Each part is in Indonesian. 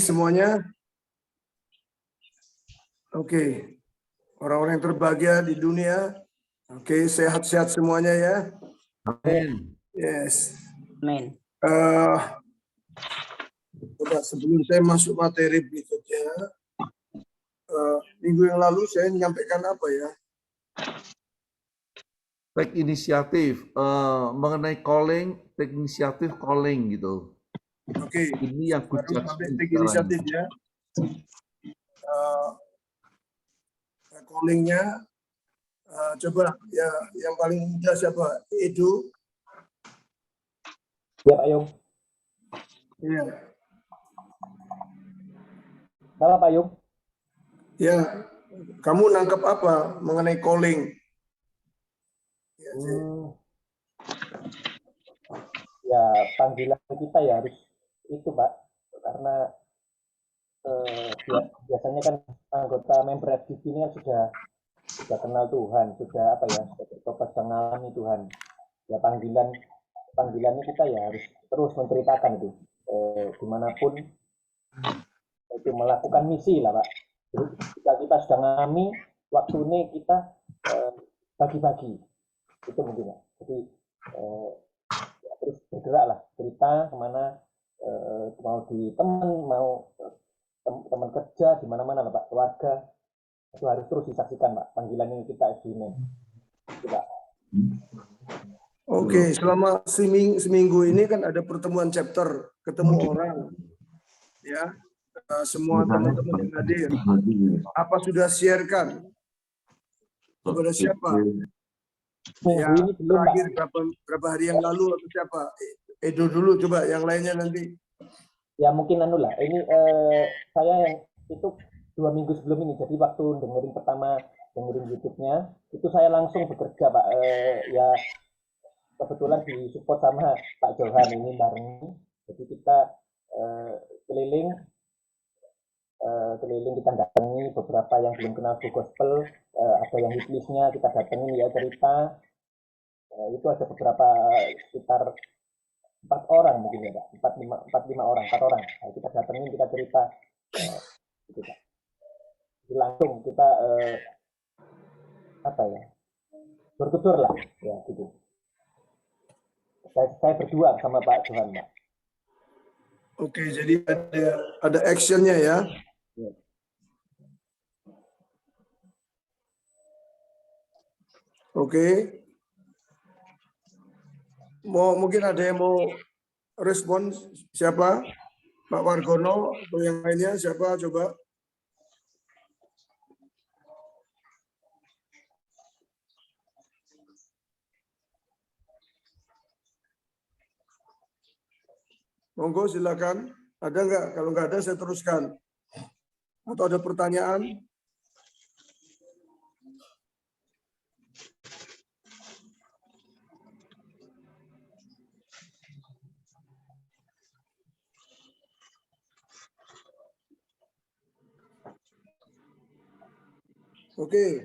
Semuanya. Oke. Orang-orang yang terbahagia di dunia. Oke, sehat-sehat semuanya ya. Amin. Yes. Amin. Coba sebelum saya masuk materi berikutnya, minggu yang lalu saya menyampaikan apa ya? Take inisiatif mengenai calling, take inisiatif calling gitu. Oke. Ini yang good Baru sampai judgment take sekarang. inisiatif ya. Callingnya coba ya yang paling mudah siapa? Edu. Ya Pak Yung. Iya. Salah Pak Yung. Ya. Kamu nangkep apa mengenai calling? Ya panggilan kita ya harus itu Pak, karena biasanya kan anggota member FGP ini kan sudah kenal Tuhan, sudah apa ya, sudah mengalami Tuhan. Ya panggilannya kita ya harus terus menceritakan itu dimanapun itu melakukan misi lah Pak. Jadi jika kita sudah mengalami waktu ini kita bagi-bagi itu mungkin ya. Jadi ya, terus bergerak lah, cerita kemana, mau di teman kerja di mana-mana lah Pak, keluarga itu harus terus disaksikan Pak, panggilan ini kita ini. Pak. Oke, selama seminggu ini kan ada pertemuan chapter, ketemu orang, ya, semua teman-teman yang hadir. Apa sudah sharekan kepada siapa? Ya, terakhir berapa hari yang lalu atau siapa? Edo dulu, coba yang lainnya nanti. Ya mungkin lah, ini saya yang itu 2 minggu sebelum ini, jadi waktu dengerin YouTube-nya, itu saya langsung bekerja Pak, ya kebetulan disupport sama Pak Johan ini bareng, jadi kita keliling kita datangi beberapa yang belum kenal gospel, ada yang hitlistnya kita datangi ya cerita, itu ada beberapa sekitar 4 orang mungkin ya Pak, 4 orang. Nah, kita datengin, kita cerita gitu Pak. Jadi langsung kita apa ya, bertutur lah ya gitu. Saya berdua sama Pak Johan Pak. Oke, jadi ada actionnya ya. Oke. Mungkin ada yang mau respon, siapa? Pak Wargono atau yang lainnya siapa, coba? Monggo silakan. Ada nggak? Kalau nggak ada saya teruskan. Atau ada pertanyaan? Oke.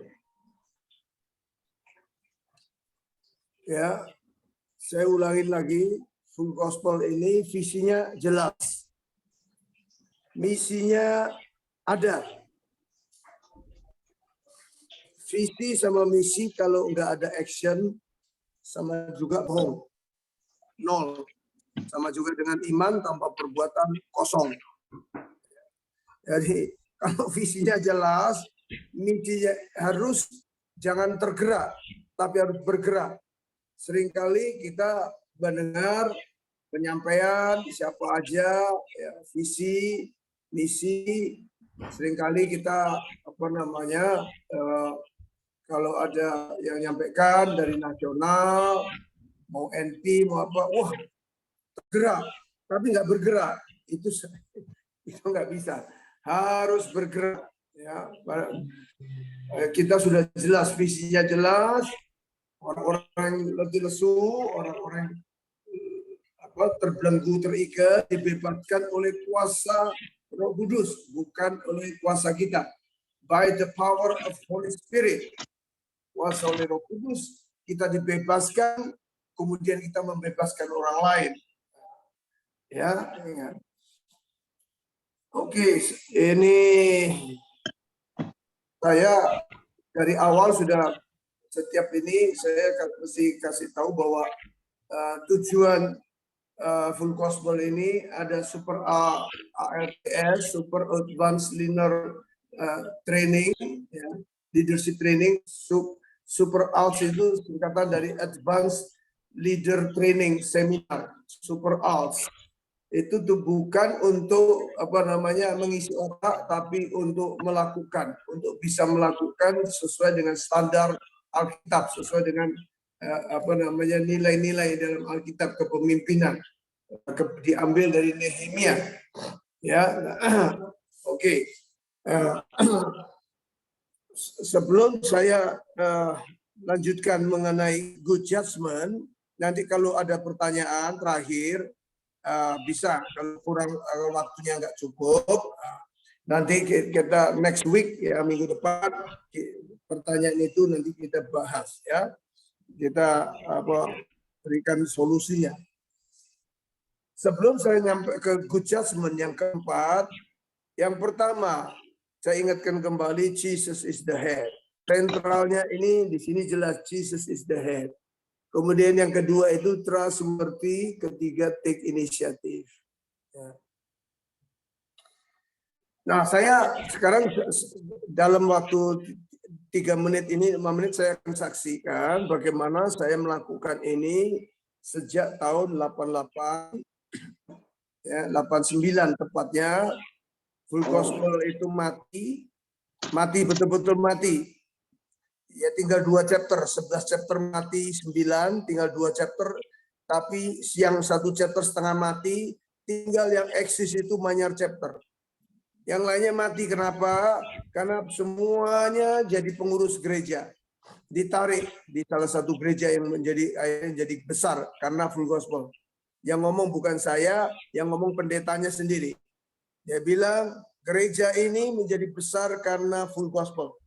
Ya, saya ulangin lagi. Full Gospel ini visinya jelas. Misinya ada. Visi sama misi kalau nggak ada action sama juga bohong. Nol. Sama juga dengan iman tanpa perbuatan kosong. Jadi kalau visinya jelas, misinya harus jangan tergerak, tapi harus bergerak. Seringkali kita mendengar penyampaian siapa aja, ya, visi, misi. Seringkali kita kalau ada yang nyampaikan dari nasional, mau NP, mau apa, wah tergerak, tapi nggak bergerak. Itu nggak bisa. Harus bergerak. Ya, kita sudah jelas, visinya jelas. Orang-orang letih lesu, orang-orang terbelenggu, terikat, dibebaskan oleh kuasa Roh Kudus, bukan oleh kuasa kita. By the power of Holy Spirit. Kuasa oleh Roh Kudus, kita dibebaskan, kemudian kita membebaskan orang lain. Ya, ingat. Oke, ini saya dari awal sudah setiap ini saya mesti kasih tahu bahwa tujuan full gospel ini ada super ALTS, super advanced learner training, ya, leadership training. Super ALTS itu singkatan dari advanced leader training seminar. Super ALTS itu tuh bukan untuk mengisi otak, tapi untuk melakukan, untuk bisa melakukan sesuai dengan standar Alkitab, sesuai dengan nilai-nilai dalam Alkitab kepemimpinan, diambil dari Nehemia, ya. Oke. Sebelum saya lanjutkan mengenai good judgment, nanti kalau ada pertanyaan terakhir bisa, kalau kurang waktunya nggak cukup, nanti kita next week, ya, minggu depan, pertanyaan itu nanti kita bahas, ya, kita berikan solusinya. Sebelum saya nyampe ke good judgment yang keempat, yang pertama saya ingatkan kembali, Jesus is the head. Sentralnya ini di sini jelas, Jesus is the head. Kemudian yang kedua itu trustworthy, ketiga take initiative. Ya. Nah, saya sekarang dalam waktu 3 menit ini, 5 menit saya akan saksikan bagaimana saya melakukan ini sejak tahun 88, ya, 89 tepatnya. Full gospel itu mati betul-betul mati. Ya, tinggal 2 chapter, 11 chapter mati, 9, tinggal 2 chapter, tapi yang 1 chapter setengah mati, tinggal yang eksis itu Manyar chapter. Yang lainnya mati, kenapa? Karena semuanya jadi pengurus gereja. Ditarik di salah satu gereja yang akhirnya jadi besar karena full gospel. Yang ngomong bukan saya, yang ngomong pendetanya sendiri. Dia bilang, gereja ini menjadi besar karena full gospel.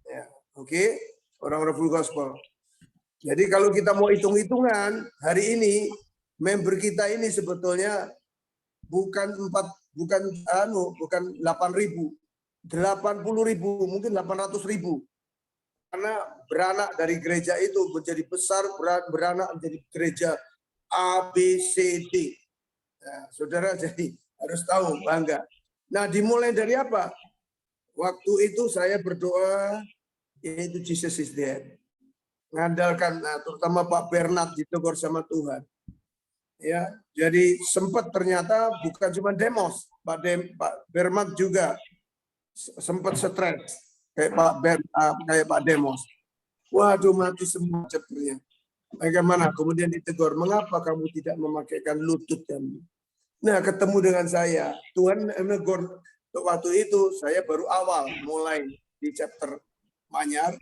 Ya, oke, orang-orang full gospel. Jadi kalau kita mau hitung-hitungan, hari ini member kita ini sebetulnya bukan 8.000, 80.000, mungkin 800.000. Karena beranak dari gereja itu menjadi besar, beranak menjadi gereja ABCD. Nah, saudara jadi harus tahu, bangga. Nah, dimulai dari apa? Waktu itu saya berdoa, yaitu Jesus is dead. Mengandalkan, terutama Pak Bernard ditegur sama Tuhan. Ya, jadi sempat ternyata bukan cuma Demos, Pak Bernard juga sempat stres kayak Pak Demos. Waduh, mati semua chapternya. Bagaimana? Kemudian ditegur, mengapa kamu tidak memakaikan lutut kamu? Nah, ketemu dengan saya, Tuhan menegur. Waktu itu saya baru awal mulai di chapter Manyar.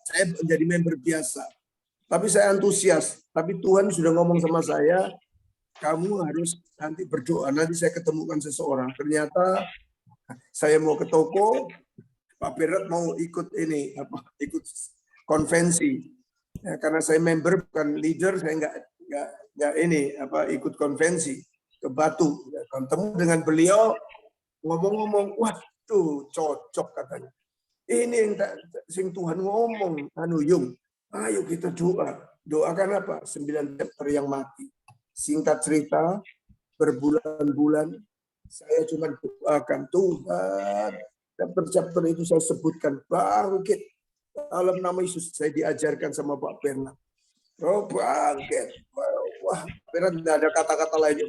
Saya menjadi member biasa. Tapi saya antusias. Tapi Tuhan sudah ngomong sama saya, kamu harus nanti berdoa. Nanti saya ketemukan seseorang. Ternyata saya mau ke toko, Pak Berat mau ikut ikut konvensi. Ya, karena saya member bukan leader, saya nggak ikut konvensi ke Batu. Ya, ketemu dengan beliau, ngomong-ngomong, waduh cocok katanya. Ini yang sing Tuhan ngomong, Yung, ayo kita doa. Doakan apa? 9 chapter yang mati. Singkat cerita, berbulan-bulan saya cuma doakan, Tuhan, chapter itu saya sebutkan, bangkit. Dalam nama Yesus saya diajarkan sama Pak Bernard. Oh, bangkit. Wah, Bernard tidak ada kata-kata lain.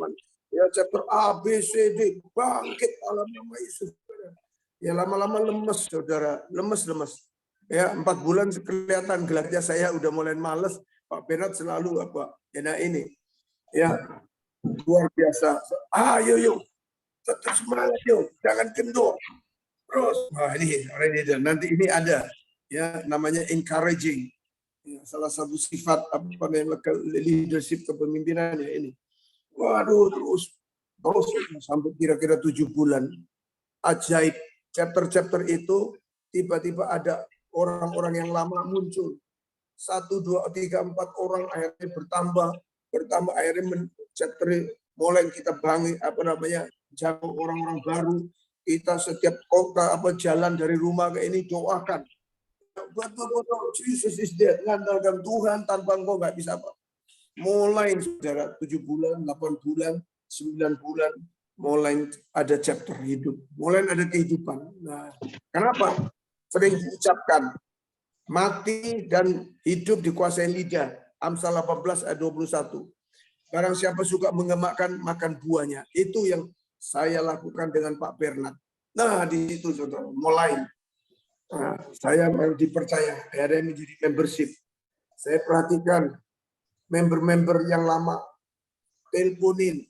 Ya, chapter A, B, C, D. Bangkit dalam nama Yesus. Ya, lama-lama lemes, saudara. Lemes. Ya, 4 bulan kelihatan gelarnya saya udah mulai males. Pak Bernard selalu ini. Ya, luar biasa. Ayo. Tetap semangat, yuk. Jangan kendor. Terus. Wah, ini nanti ini ada. Ya, namanya encouraging. Ya, salah satu sifat leadership kepemimpinan ya ini. Waduh, terus sampai kira-kira 7 bulan. Ajaib. Chapter-chapter itu tiba-tiba ada orang-orang yang lama muncul. 1, 2, 3, 4 orang akhirnya bertambah akhirnya chapter mulai kita bangun jangkau orang-orang baru. Kita setiap kota jalan dari rumah ke ini doakan. Betul-betul Jesus is dead. Ngandalkan Tuhan, tanpa engkau nggak bisa apa. Mulai saudara 7 bulan, 8 bulan, 9 bulan, mulai ada chapter hidup, mulai ada kehidupan. Nah, kenapa? Sering diucapkan mati dan hidup dikuasai lidah. Amsal 18 ayat 21. Barang siapa suka mengemakkan, makan buahnya. Itu yang saya lakukan dengan Pak Bernard. Nah, di situ saudara, mulai. Nah, saya dipercaya, akhirnya menjadi membership. Saya perhatikan member-member yang lama, teleponin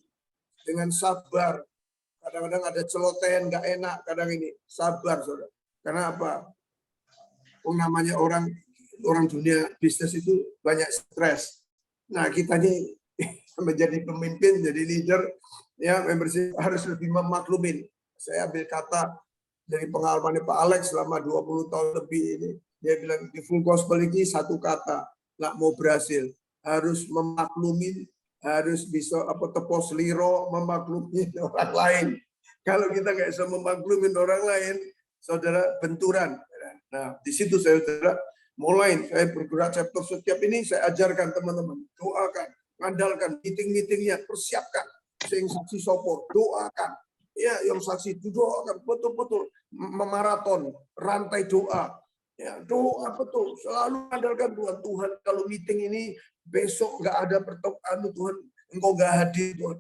dengan sabar. Kadang-kadang ada celotehan, nggak enak, kadang ini. Sabar, saudara. Karena apa? Namanya orang dunia bisnis itu banyak stres. Nah, kita ini menjadi pemimpin, jadi leader, ya membership harus lebih memaklumin. Saya ambil kata dari pengalaman Pak Alex selama 20 tahun lebih ini. Dia bilang di full gospel ini satu kata, nggak mau berhasil. Harus memaklumin, harus bisa tepos liro, memaklumin orang lain. Kalau kita nggak bisa memaklumin orang lain, saudara, benturan. Nah, di situ saya bergerak chapter setiap ini saya ajarkan teman-teman, doakan, andalkan, meeting-meetingnya, persiapkan. Sing saksi sopo, doakan. Ya, yang saksi itu doakan, betul-betul memaraton, rantai doa. Ya, doa betul, selalu andalkan Tuhan. Tuhan, kalau meeting ini besok nggak ada pertemuan, Tuhan, engkau nggak hadir, Tuhan.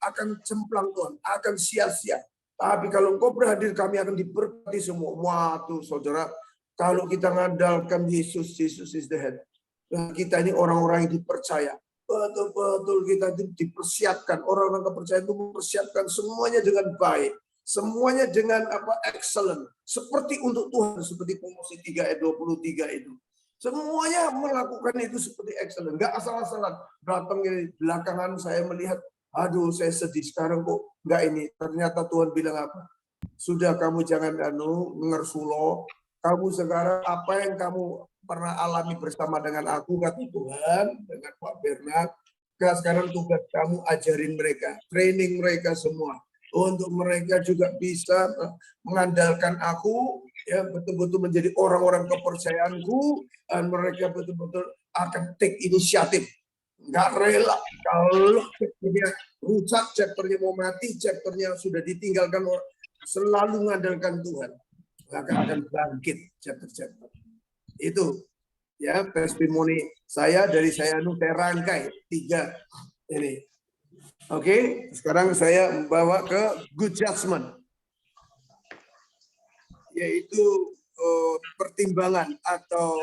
Akan cemplang Tuhan, akan sia-sia. Tapi kalau engkau berhadir, kami akan diberkati semua. Waduh, saudara, kalau kita mengandalkan Yesus, Jesus is the head. Nah, kita ini orang-orang yang dipercaya. Betul-betul kita dipersiapkan. Orang-orang kepercayaan itu mempersiapkan semuanya dengan baik. Semuanya dengan excellent. Seperti untuk Tuhan, seperti Kolose 3 ayat 23 itu. Semuanya melakukan itu seperti excellent. Enggak asal-asalan. Datang di belakangan saya melihat, aduh saya sedih sekarang kok enggak ini. Ternyata Tuhan bilang apa? Sudah kamu jangan ngersulo. Kamu sekarang apa yang kamu pernah alami bersama dengan aku, kata Tuhan, dengan Pak Bernard. Sekarang tugas kamu ajarin mereka, training mereka semua. Untuk mereka juga bisa mengandalkan aku, ya betul-betul menjadi orang-orang kepercayaanku, dan mereka betul-betul akan take inisiatif. Nggak rela kalau chapternya rusak, chapternya mau mati, chapternya sudah ditinggalkan, selalu mengandalkan Tuhan. Akan bangkit chapter-chapter. Itu ya testimoni saya dari saya rangkai 3 ini. Oke, sekarang saya membawa ke good judgment, yaitu pertimbangan atau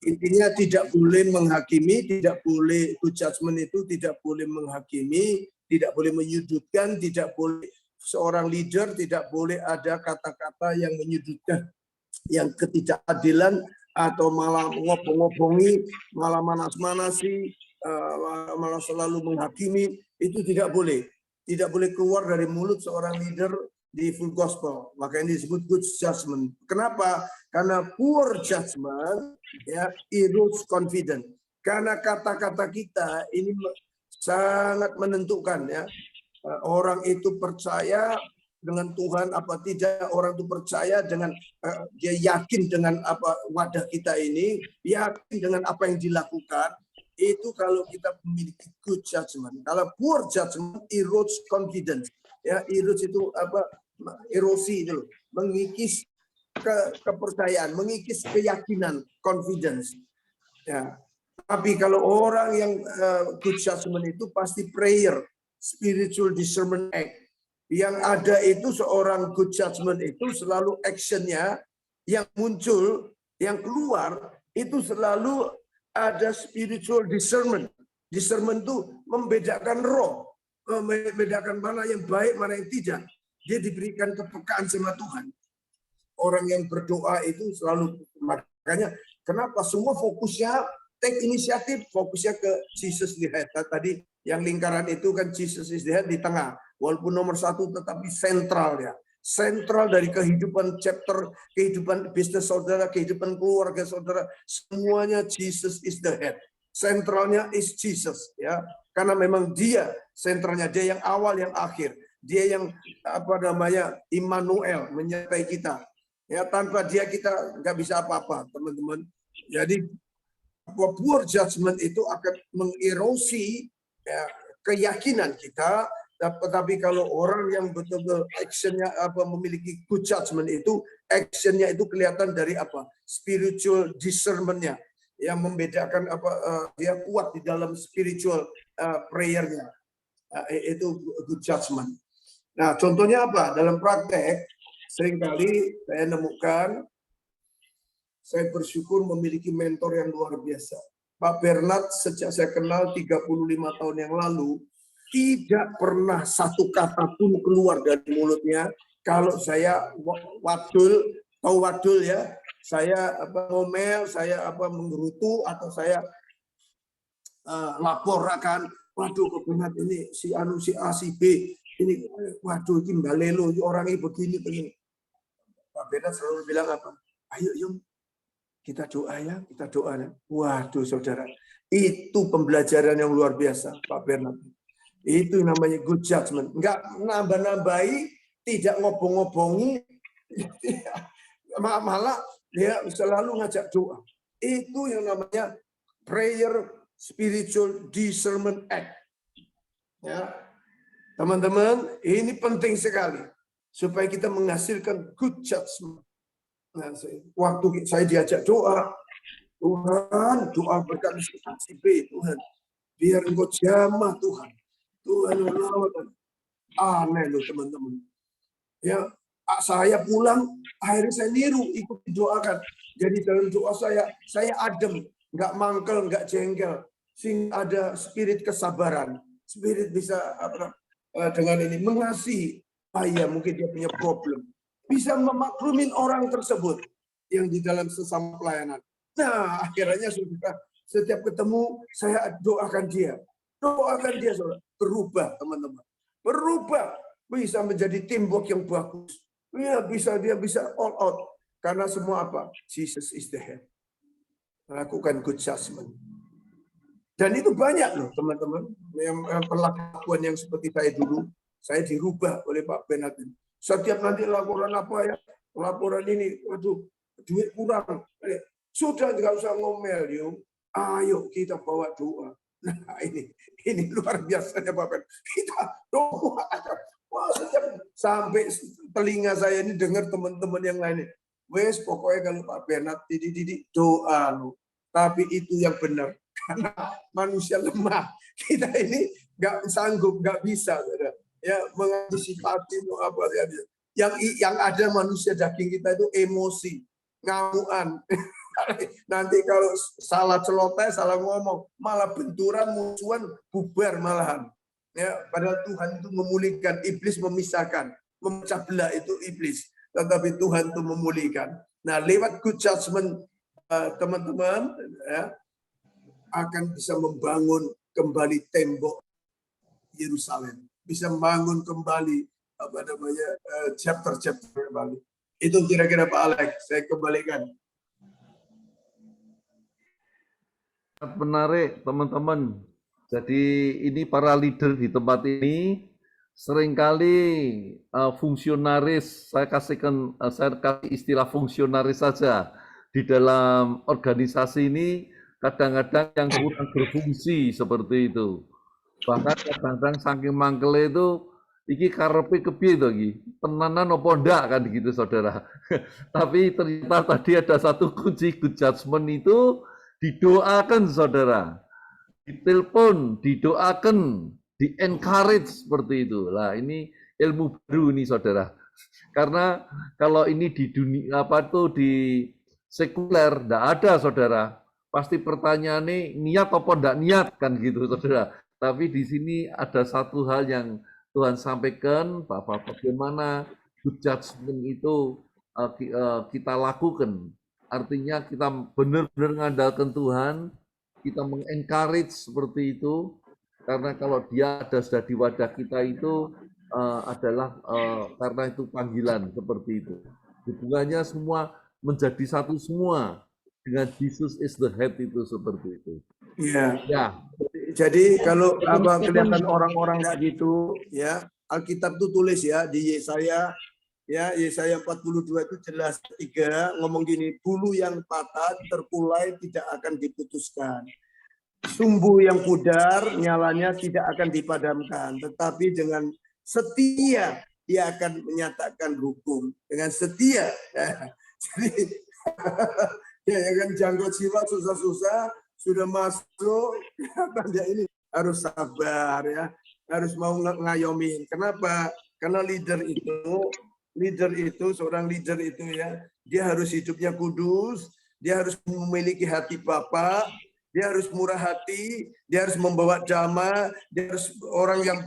intinya tidak boleh menghakimi, tidak boleh good judgment itu tidak boleh menghakimi, tidak boleh menyudutkan, tidak boleh seorang leader tidak boleh ada kata-kata yang menyudutkan, yang ketidakadilan atau malah ngobong-ngobongi, malah manas-manasi, malah selalu menghakimi, itu tidak boleh. Tidak boleh keluar dari mulut seorang leader di full gospel. Makanya disebut good judgment. Kenapa? Karena poor judgment ya erodes confidence. Karena kata-kata kita ini sangat menentukan ya. Orang itu percaya dengan Tuhan apa tidak, orang itu percaya dengan dia yakin dengan apa wadah kita ini, yakin dengan apa yang dilakukan. Itu kalau kita memiliki good judgment. Kalau poor judgment erodes confidence. Ya, erodes itu apa? Erosi itu, mengikis kepercayaan, mengikis keyakinan, confidence. Ya. Tapi kalau orang yang good judgment itu pasti prayer, spiritual discernment act. Yang ada itu seorang good judgment itu selalu actionnya yang muncul, yang keluar itu selalu ada spiritual discernment. Discernment itu membedakan roh, membedakan mana yang baik, mana yang tidak. Dia diberikan kepekaan sama Tuhan. Orang yang berdoa itu selalu, makanya kenapa semua fokusnya take inisiatif, fokusnya ke Jesus the head. Tadi yang lingkaran itu kan Jesus is the head di tengah. Walaupun nomor 1 tetapi sentral ya. Sentral dari kehidupan chapter, kehidupan bisnis saudara, kehidupan keluarga saudara. Semuanya Jesus is the head. sentralnya is Jesus, ya. Karena memang dia sentralnya, dia yang awal yang akhir, dia yang Immanuel, menyertai kita. Ya, tanpa dia kita nggak bisa apa-apa, teman-teman. Jadi poor judgment itu akan mengerosi ya, keyakinan kita. Tetapi kalau orang yang betul-betul actionnya memiliki good judgment itu, actionnya itu kelihatan dari spiritual discernment-nya, yang membedakan dia kuat di dalam spiritual prayer-nya. Itu good judgment. Nah, contohnya apa? Dalam praktek seringkali saya nemukan, saya bersyukur memiliki mentor yang luar biasa. Pak Bernard sejak saya kenal 35 tahun yang lalu, tidak pernah satu kata pun keluar dari mulutnya kalau saya wadul, tahu wadul ya, saya ngomel, saya menggerutu, atau saya laporkan, waduh Bernard ini si anu si A si B ini, waduh ini balelo orang ini begini. Pak Bernard selalu bilang ayo Yung, kita doa ya, kita doa. Waduh saudara, itu pembelajaran yang luar biasa Pak Bernard. Itu namanya good judgment. Enggak nambah-nambahi, tidak ngobong-ngobongi, malah dia selalu ngajak doa. Itu yang namanya prayer spiritual discernment act. Ya, teman-teman, ini penting sekali supaya kita menghasilkan good judgment. Nah, waktu saya diajak doa, Tuhan, doa berkat si B, Tuhan, biar engkau jamah Tuhan. Tuhan aneh loh teman-teman. Ya, saya pulang, akhirnya saya niru, ikut doakan. Jadi dalam doa saya adem, nggak mangkel, nggak jengkel, sehingga ada spirit kesabaran, spirit bisa dengan ini mengasihi. Ya mungkin dia punya problem, bisa memaklumin orang tersebut yang di dalam sesama pelayanan. Nah, akhirnya sudah setiap ketemu saya doakan dia. Doakan dia, saudara. Berubah, teman-teman. Berubah. Bisa menjadi teamwork yang bagus. Ya, dia bisa all out. Karena semua Jesus is the head. Lakukan good judgment. Dan itu banyak loh, teman-teman. Yang perlakuan yang seperti saya dulu. Saya dirubah oleh Pak Bernard. Setiap nanti laporan laporan ini, waduh, duit kurang. Sudah nggak usah ngomel, Yung. Ayo kita bawa doa. Nah, ini luar biasa ya Bapak. Kita doa. Wah, sampai telinga saya ini dengar teman-teman yang lain. Wes pokoknya kalau Pak Bernard didik doa loh. Tapi itu yang benar. Karena manusia lemah. Kita ini nggak sanggup, nggak bisa. Ya, mengantisipasi yang ada manusia daging kita itu emosi, ngamuan. Nanti kalau salah celoteh, salah ngomong, malah benturan, musuhan, bubar malahan. Ya, padahal Tuhan itu memulihkan, iblis memisahkan, memecah belah itu iblis, tetapi Tuhan itu memulihkan. Nah, lewat good judgment, teman-teman, ya, akan bisa membangun kembali tembok Yerusalem, bisa membangun kembali chapter-chapter kembali. Itu kira-kira Pak Alex, saya kembalikan. Menarik teman-teman. Jadi ini para leader di tempat ini seringkali fungsionaris, saya kasih istilah fungsionaris saja di dalam organisasi ini kadang-kadang yang kurang berfungsi seperti itu. Bahkan kadang-kadang saking mangkele itu iki karepe kepiye to iki? Tenanan apa ndak kan gitu Saudara. Tapi ternyata tadi ada satu kunci good judgment itu didoakan Saudara, ditelepon, didoakan, di-encourage seperti itu. Lah ini ilmu baru nih Saudara. Karena kalau ini di dunia di sekuler enggak ada Saudara. Pasti pertanyaannya niat apa enggak niat kan gitu Saudara. Tapi di sini ada satu hal yang Tuhan sampaikan bahwa bagaimana good judgment itu kita lakukan. Artinya kita benar-benar mengandalkan Tuhan, kita meng-encourage seperti itu, karena kalau dia ada sudah di wadah kita itu adalah karena itu panggilan seperti itu. Hubungannya semua menjadi satu semua dengan Jesus is the head itu seperti itu. Iya. Ya, Jadi kalau apa kelihatan orang-orang kayak gitu, ya Alkitab tuh tulis ya di Yesaya, ya Yesaya 42 itu jelas 3 ngomong gini, bulu yang patah terkulai tidak akan diputuskan. Sumbu yang pudar nyalanya tidak akan dipadamkan, tetapi dengan setia dia akan menyatakan hukum. Dengan setia. Jadi ya kan jangkau jiwa susah-susah sudah masuk, tanda ini harus sabar ya, harus mau ngayomin. Kenapa? Karena leader itu seorang leader itu ya, dia harus hidupnya kudus, dia harus memiliki hati Bapa, dia harus murah hati, dia harus membawa damai, dia harus orang yang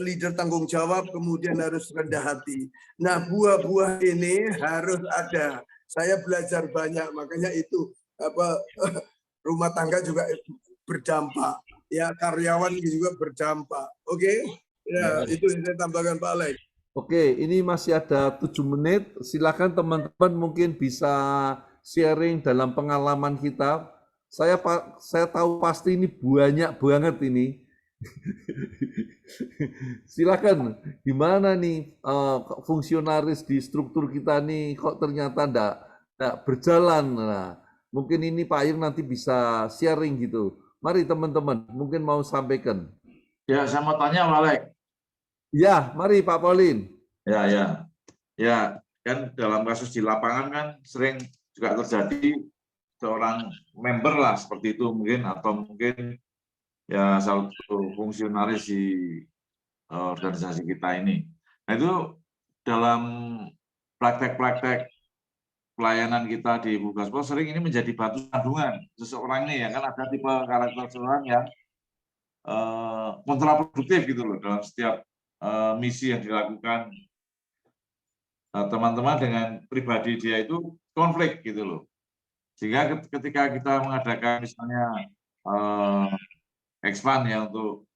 leader tanggung jawab, kemudian harus rendah hati. Nah, buah-buah ini harus ada. Saya belajar banyak, makanya itu apa rumah tangga juga berdampak, ya karyawan juga berdampak. Oke, ya itu yang saya tambahkan Pak Alex. oke, ini masih ada 7 menit. Silakan teman-teman mungkin bisa sharing dalam pengalaman kita. Saya tahu pasti ini banyak banget ini. Silakan, gimana nih fungsionaris di struktur kita nih kok ternyata enggak berjalan. Nah, mungkin ini Pak Ayung nanti bisa sharing gitu. Mari teman-teman, mungkin mau sampaikan. Ya, saya mau tanya Pak Alex. Ya, mari Pak Paulin. Ya, kan dalam kasus di lapangan kan sering juga terjadi seorang member lah seperti itu mungkin, atau mungkin ya salah satu fungsionaris di organisasi kita ini. Nah itu dalam praktek-praktek pelayanan kita di Bu Gaspol sering ini menjadi batu sandungan seseorang ini ya, kan ada tipe karakter seseorang yang kontraproduktif gitu loh dalam setiap misi yang dilakukan. Teman-teman dengan pribadi dia itu konflik gitu loh. Sehingga ketika kita mengadakan misalnya expand ya untuk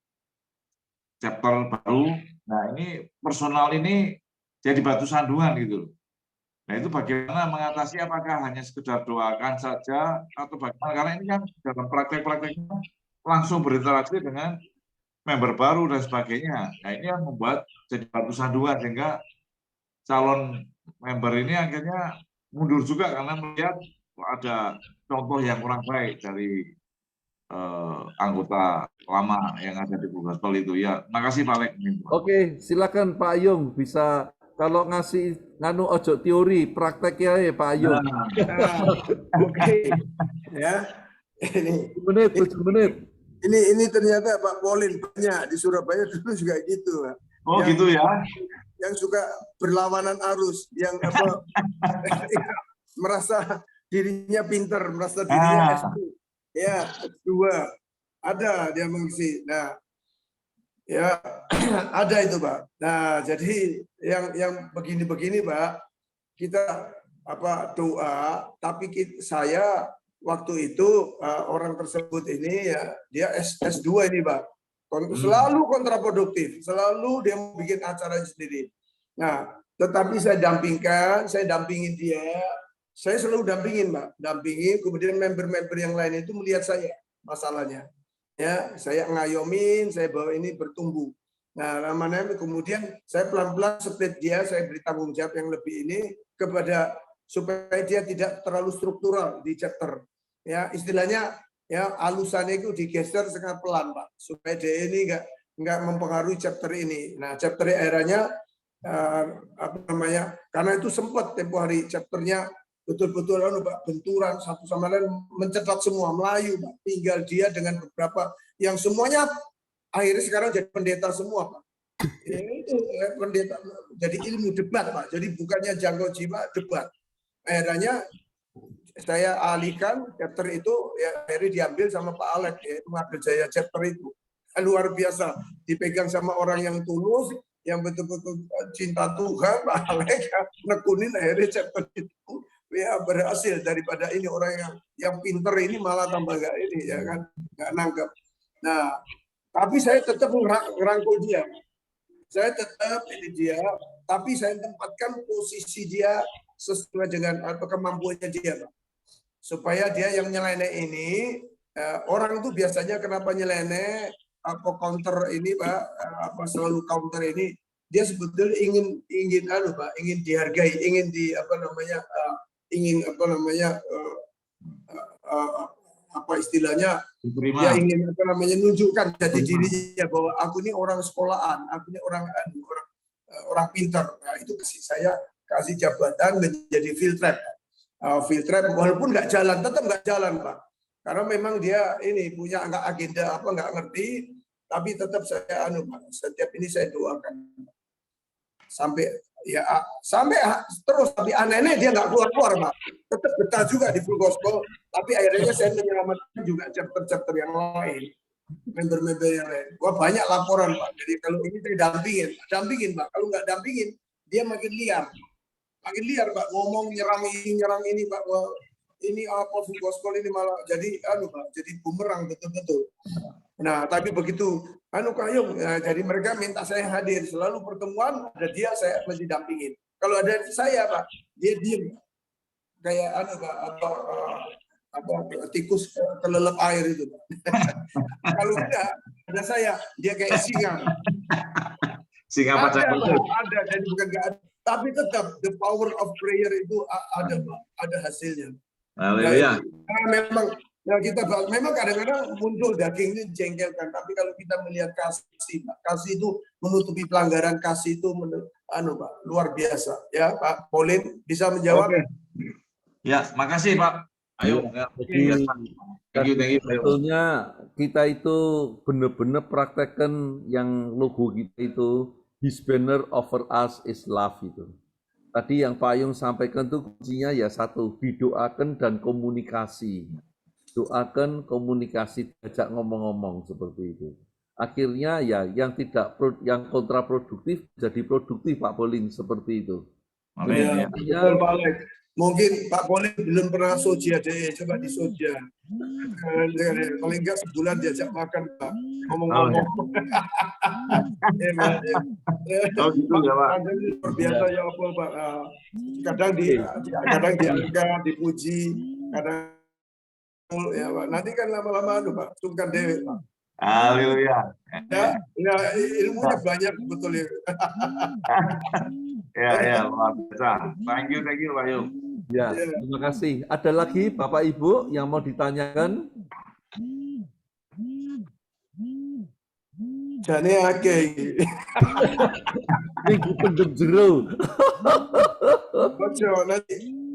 chapter baru, nah ini personal ini jadi batu sandungan gitu loh. Nah itu bagaimana mengatasi, apakah hanya sekedar doakan saja atau bagaimana, karena ini kan dalam praktek-prakteknya langsung berinteraksi dengan member baru dan sebagainya. Nah ini yang membuat jadi batu sandungan sehingga calon member ini akhirnya mundur juga karena melihat ada contoh yang kurang baik dari anggota lama yang ada di Bu Gaspol itu. Ya, makasih Pak Alex. Oke, silakan Pak Ayung bisa kalau ngasih nganu ojo teori, praktek ya Pak Ayung. Oke. Ya. Ini 7 menit. Ini ternyata Pak Paulin banyak di Surabaya dulu juga gitu, Pak. Oh, gitu ya. Yang suka berlawanan arus, yang apa merasa dirinya pinter, merasa dirinya S2. Ya, S2. Ada dia mengisi. Nah, ya ada itu, Pak. Nah, jadi yang begini-begini, Pak, kita apa doa, tapi saya waktu itu orang tersebut ini ya dia S2 ini, Pak. Selalu kontraproduktif, selalu dia mau bikin acara sendiri. Nah, tetapi saya dampingin dia, saya selalu dampingin, Pak, dampingin. Kemudian member-member yang lain itu melihat saya masalahnya, ya saya ngayomin, saya bawa ini bertumbuh. Nah, lama-lama kemudian saya pelan-pelan split dia, saya beri tanggung jawab yang lebih ini kepada supaya dia tidak terlalu struktural di chapter. Ya istilahnya ya alusannya itu digeser sangat pelan, Pak, supaya dia ini nggak mempengaruhi chapter ini. Nah, chapter eranya apa namanya? Karena itu sempat tempo hari chapternya betul-betul Pak, benturan satu sama lain, mencetak semua Melayu, Pak. Tinggal dia dengan beberapa yang semuanya akhirnya sekarang jadi pendeta semua, Pak. Ya, itu pendeta jadi ilmu debat, Pak. Jadi bukannya jangkau jiwa, debat. Akhirnya saya alihkan chapter itu ya akhirnya diambil sama Pak Alex, yaitu Ngadil Jaya chapter itu. Luar biasa, dipegang sama orang yang tulus, yang betul-betul cinta Tuhan, Pak Alex nekunin akhirnya chapter itu ya berhasil, daripada ini orang yang pinter ini malah tambah gak ini ya kan, nggak nangkep. Nah, tapi saya tetap ngerangkul dia. Saya tetap ini dia, tapi saya tempatkan posisi dia sesuai dengan kemampuannya dia, Pak. Supaya dia yang nyeleneh ini orang itu biasanya kenapa nyeleneh, apa counter ini Pak, apa selalu counter ini, dia sebetulnya ingin Pak, ingin dihargai, ingin ingin apa istilahnya, dia ingin nunjukkan jati dirinya bahwa aku ini orang sekolahan, aku ini orang pintar. Nah, itu kasih jabatan menjadi field rep. Field rep walaupun nggak jalan, tetap nggak jalan Pak. Karena memang dia ini punya agenda apa nggak ngerti, tapi tetap saya Pak, setiap ini saya doakan sampai terus, tapi anehnya dia nggak keluar Pak, tetap betah juga di Full Gospel, tapi akhirnya saya menyelamatkan juga chapter-chapter yang lain, member-member yang lain. Wah, banyak laporan Pak, jadi kalau ini saya dampingin Pak, kalau nggak dampingin dia makin liar Pak, ngomong nyerang ini Pak. Wah, ini apa Full Gospel ini malah jadi Pak, jadi bumerang betul-betul. Nah, tapi begitu Kayung, jadi mereka minta saya hadir, selalu pertemuan ada dia, saya mesti dampingin. Kalau ada saya Pak, dia diem kayak Pak, apa tikus kelelep air itu Pak. Kalau tidak ada saya, dia kayak singa. Singa ada Pak, ada, jadi bukan nggak ada, tapi tetap the power of prayer itu ada Pak, ada hasilnya. Haleluya. Nah, kita memang kadang-kadang muncul daging ini jengkelkan, tapi kalau kita melihat kasih, Pak, kasih itu menutupi pelanggaran, kasih itu Pak, luar biasa. Ya, Pak Pauline bisa menjawab. Oke. Ya, makasih Pak. Ayo. Thank you. Sebetulnya kita itu benar-benar praktekkan yang logo kita itu, His banner over us is love itu. Tadi yang Pak Yung sampaikan itu kuncinya ya satu, didoakan dan komunikasi. Doakan, komunikasi, diajak ngomong-ngomong seperti itu. Akhirnya ya yang kontraproduktif jadi produktif Pak Pauline seperti itu. Amin. Ya, betul, Pak Alex. Mungkin Pak Pauline belum pernah soja deh, coba di soja. Paling enggak sebulan diajak makan Pak, ngomong-ngomong. Oh gitu ya Pak. Luar biasa ya Pak. Kadang diangkat, dipuji, kadang ya Pak. Nanti kan lama-lama Pak, sungkan dewe Pak. Haleluya. Ya, ilmunya banyak betul ya. Ya, luar biasa. Thank you Pak Yung. Ya, terima kasih. Ada lagi Bapak Ibu yang mau ditanyakan? Jane akeh. Minggu pendem jero. Ojo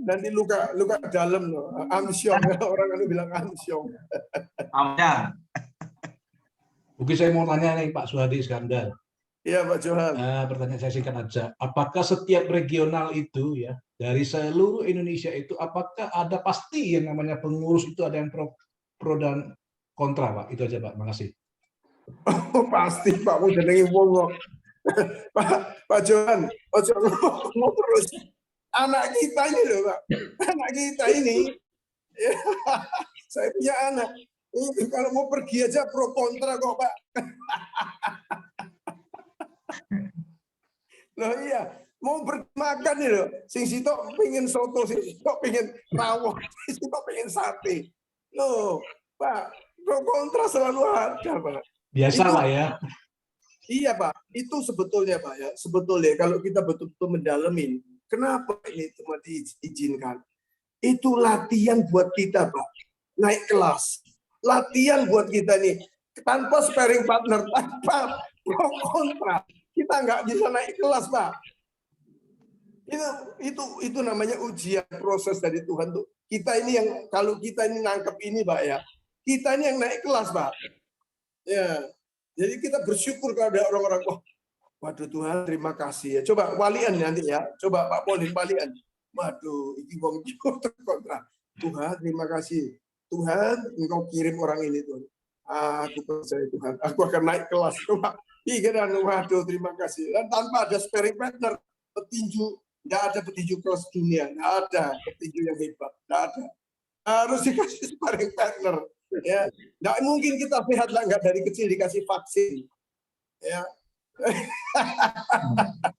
nanti luka dalam loh. Amsyong, orang kan bilang amsyong. Amnya. Mungkin saya mau tanya nih Pak Suhadi Iskandar. Iya Pak Johan. Pertanyaan saya singkat aja. Apakah setiap regional itu ya dari seluruh Indonesia itu apakah ada pasti yang namanya pengurus itu ada yang pro dan kontra Pak? Itu aja Pak. Makasih. Oh, pasti Pak mau jenengi wong. Pak Johan, ojo ngomong terus. Anak kita ini loh Pak. Anak kita ini. Ya, saya punya anak. Ini kalau mau pergi aja pro kontra kok Pak. Loh iya, mau bermakan nih loh. Sing sitok pengen soto, sing sitok pengen rawon, sing sitok pengen sate. Loh, Pak, pro kontra selalu ada, Pak. Biasa itu, lah ya. Iya, Pak. Itu sebetulnya, Pak ya. Sebetulnya kalau kita betul-betul mendalemin, kenapa ini cuma diizinkan? Itu latihan buat kita, Pak. Naik kelas. Latihan buat kita nih. Tanpa sparring partner, tanpa pro kontra. Kita nggak bisa naik kelas, Pak. Itu namanya ujian proses dari Tuhan tuh. Kita ini yang kalau kita ini nangkep ini, Pak ya. Kita ini yang naik kelas, Pak. Ya. Jadi kita bersyukur kalau ada orang-orang, oh, waduh Tuhan terima kasih ya. Coba walian nanti ya. Coba Pak Pauline walian. Waduh, ini wong kontra. Tuhan terima kasih. Tuhan engkau kirim orang ini tuh. Aku percaya Tuhan. Aku akan naik kelas. Coba. Pikiran, waduh terima kasih. Dan tanpa ada sparring partner, petinju, nggak ada petinju kelas dunia, nggak ada petinju yang hebat, nggak ada. Harus dikasih sparring partner. Ya, nggak mungkin kita sehat lah nggak dari kecil dikasih vaksin. Ya.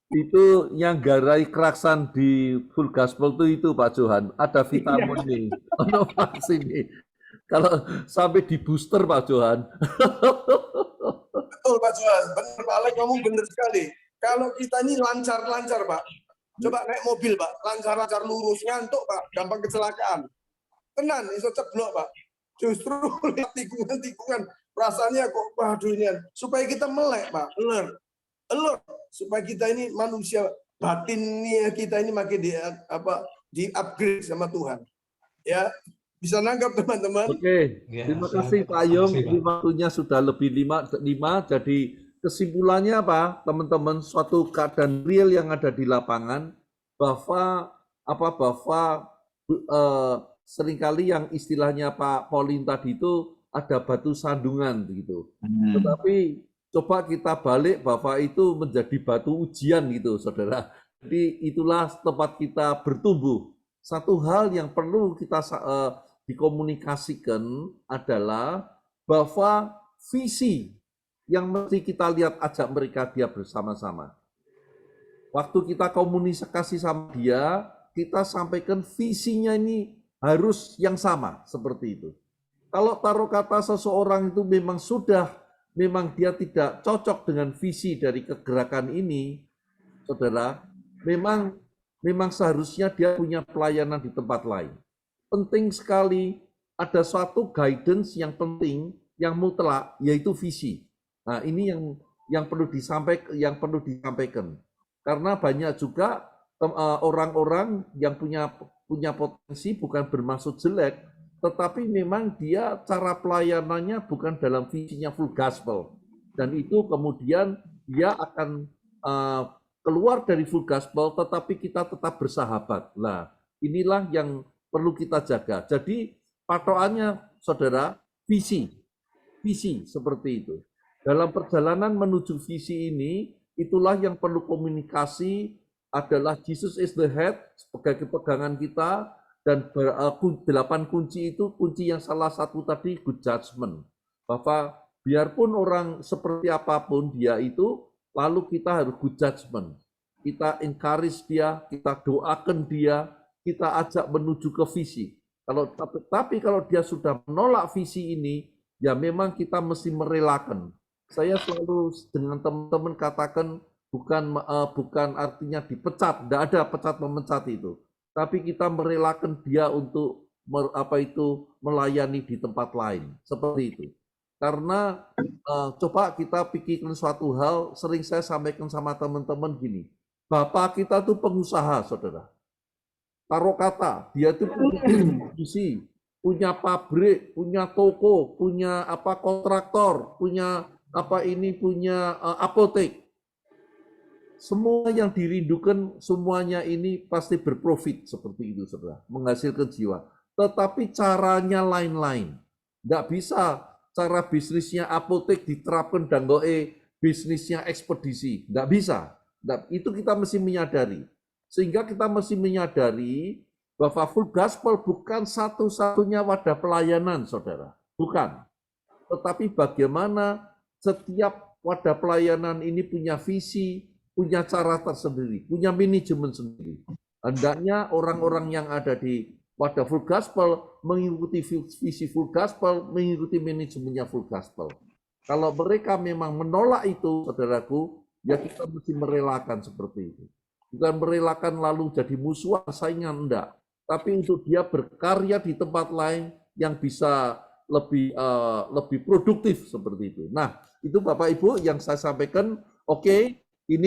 Itu yang garai keraksan di Full Gospel itu Pak Johan, ada vitamin nih, ono vaksin nih. Kalau sampai di booster Pak Johan. Betul Pak Johan, benar Pak Alex, kamu benar sekali. Kalau kita ini lancar-lancar Pak, coba naik mobil Pak, lancar-lancar lurus, ngantuk Pak, gampang kecelakaan. Tenan, iso ceblok Pak. Justru lihat tikungan-tikungan, perasaannya kok waduh ini, supaya kita melek Pak, alert, supaya kita ini manusia batinnya kita ini makin di upgrade sama Tuhan. Ya, bisa nangkap teman-teman. Oke, Ya, terima siap. kasih Pak Ayung. Terima kasih, Pak. Ini waktunya sudah lebih 5, jadi kesimpulannya apa, teman-teman? Suatu keadaan real yang ada di lapangan, bahwa seringkali yang istilahnya Pak Pauline tadi itu ada batu sandungan gitu. Tetapi coba kita balik bahwa itu menjadi batu ujian gitu, saudara. Jadi itulah tempat kita bertumbuh. Satu hal yang perlu kita dikomunikasikan adalah bahwa visi yang mesti kita lihat, ajak mereka dia bersama-sama. Waktu kita komunikasi sama dia, kita sampaikan visinya ini harus yang sama seperti itu. Kalau taruh kata seseorang itu memang dia tidak cocok dengan visi dari kegerakan ini, saudara, memang seharusnya dia punya pelayanan di tempat lain. Penting sekali ada suatu guidance yang penting, yang mutlak, yaitu visi. Nah, ini yang perlu disampaikan. Karena banyak juga orang-orang yang punya potensi, bukan bermaksud jelek, tetapi memang dia cara pelayanannya bukan dalam visinya full gospel. Dan itu kemudian dia akan keluar dari full gospel, tetapi kita tetap bersahabat. Nah, inilah yang perlu kita jaga. Jadi patokannya, saudara, visi seperti itu. Dalam perjalanan menuju visi ini, itulah yang perlu komunikasi, adalah Jesus is the head sebagai pegangan kita, dan 8 kunci itu, kunci yang salah satu tadi good judgment. Bahwa biarpun orang seperti apapun dia itu, lalu kita harus good judgment. Kita encourage dia, kita doakan dia, kita ajak menuju ke visi. Tapi kalau dia sudah menolak visi ini, ya memang kita mesti merelakan. Saya selalu dengan teman-teman katakan bukan artinya dipecat, tidak ada pecat memecat itu. Tapi kita merelakan dia untuk melayani di tempat lain, seperti itu. Karena coba kita pikirkan suatu hal, sering saya sampaikan sama teman-teman gini, bapak kita tuh pengusaha, saudara. Taruh kata, dia itu punya distribusi, punya pabrik, punya toko, punya kontraktor, punya punya apotek. Semua yang dirindukan, semuanya ini pasti berprofit seperti itu, saudara, menghasilkan jiwa. Tetapi caranya lain-lain. Nggak bisa cara bisnisnya apotek diterapkan dan bisnisnya ekspedisi. Nggak bisa. Itu kita mesti menyadari. Sehingga kita mesti menyadari bahwa full gospel bukan satu-satunya wadah pelayanan, saudara. Bukan. Tetapi bagaimana setiap wadah pelayanan ini punya visi, punya cara tersendiri, punya manajemen sendiri. Hendaknya orang-orang yang ada di wadah full gospel mengikuti visi full gospel, mengikuti manajemennya full gospel. Kalau mereka memang menolak itu, saudaraku, ya kita mesti merelakan seperti itu. Bukan merelakan lalu jadi musuhan, saingan, enggak. Tapi untuk dia berkarya di tempat lain yang bisa lebih produktif seperti itu. Nah, itu Bapak Ibu yang saya sampaikan. Oke,